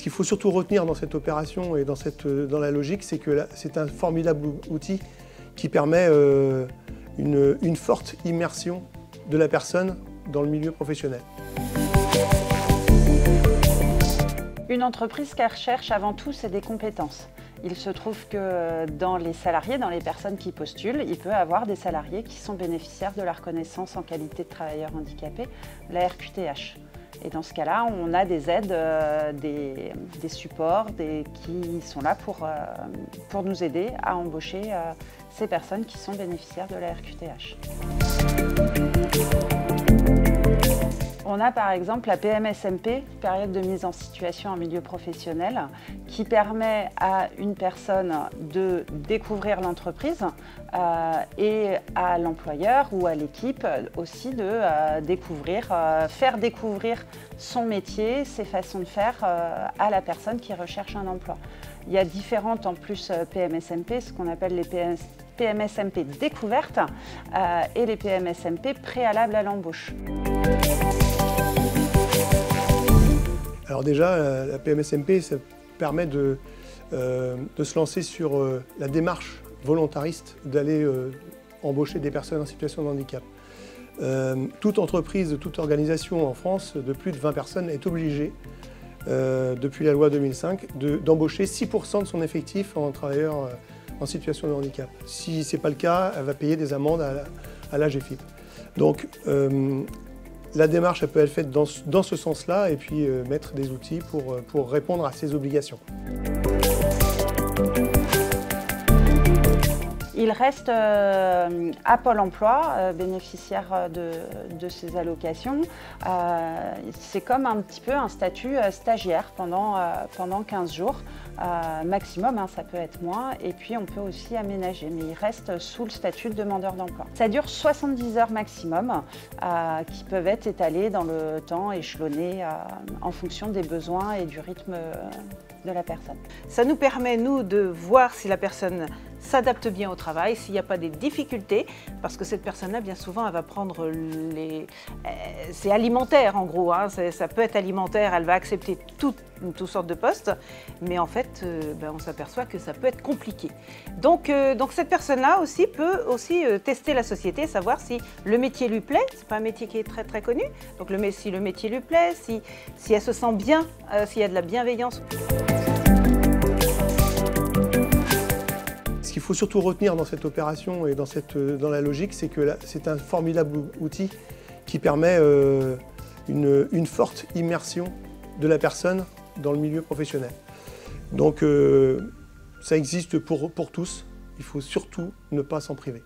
qu'il faut surtout retenir dans cette opération et dans la logique, c'est que c'est un formidable outil qui permet une forte immersion de la personne dans le milieu professionnel. Une entreprise qu'elle recherche avant tout, c'est des compétences. Il se trouve que dans les salariés, dans les personnes qui postulent, il peut y avoir des salariés qui sont bénéficiaires de la reconnaissance en qualité de travailleur handicapé, la RQTH. Et dans ce cas-là, on a des aides, des supports qui sont là pour nous aider à embaucher ces personnes qui sont bénéficiaires de la RQTH. On a par exemple la PMSMP, période de mise en situation en milieu professionnel, qui permet à une personne de découvrir l'entreprise et à l'employeur ou à l'équipe aussi de faire découvrir son métier, ses façons de faire à la personne qui recherche un emploi. Il y a différentes en plus PMSMP, ce qu'on appelle les PMSMP découvertes et les PMSMP préalables à l'embauche. Alors déjà, la PMSMP, ça permet de se lancer sur la démarche volontariste d'aller embaucher des personnes en situation de handicap. Toute entreprise, toute organisation en France de plus de 20 personnes est obligée, depuis la loi 2005, d'embaucher 6% de son effectif en travailleurs en situation de handicap. Si ce n'est pas le cas, elle va payer des amendes à l'AGEFIP. Donc, la démarche elle peut être faite dans ce sens-là et puis mettre des outils pour répondre à ces obligations. Il reste à Pôle emploi, bénéficiaire de ces allocations. C'est comme un petit peu un statut stagiaire pendant 15 jours. Maximum, hein, ça peut être moins. Et puis on peut aussi aménager, mais il reste sous le statut de demandeur d'emploi. Ça dure 70 heures maximum, qui peuvent être étalées dans le temps, échelonnées en fonction des besoins et du rythme de la personne. Ça nous permet, nous, de voir si la personne s'adapte bien au travail, s'il n'y a pas des difficultés, parce que cette personne-là, bien souvent, elle va prendre c'est alimentaire, en gros, hein, ça peut être alimentaire, elle va accepter toutes sortes de postes, mais en fait, on s'aperçoit que ça peut être compliqué. Donc cette personne-là aussi peut tester la société, savoir si le métier lui plaît. C'est pas un métier qui est très très connu, donc si le métier lui plaît, si elle se sent bien, s'il y a de la bienveillance. Ce qu'il faut surtout retenir dans cette opération et dans la logique, c'est que c'est un formidable outil qui permet une forte immersion de la personne dans le milieu professionnel. Donc ça existe pour tous, il faut surtout ne pas s'en priver.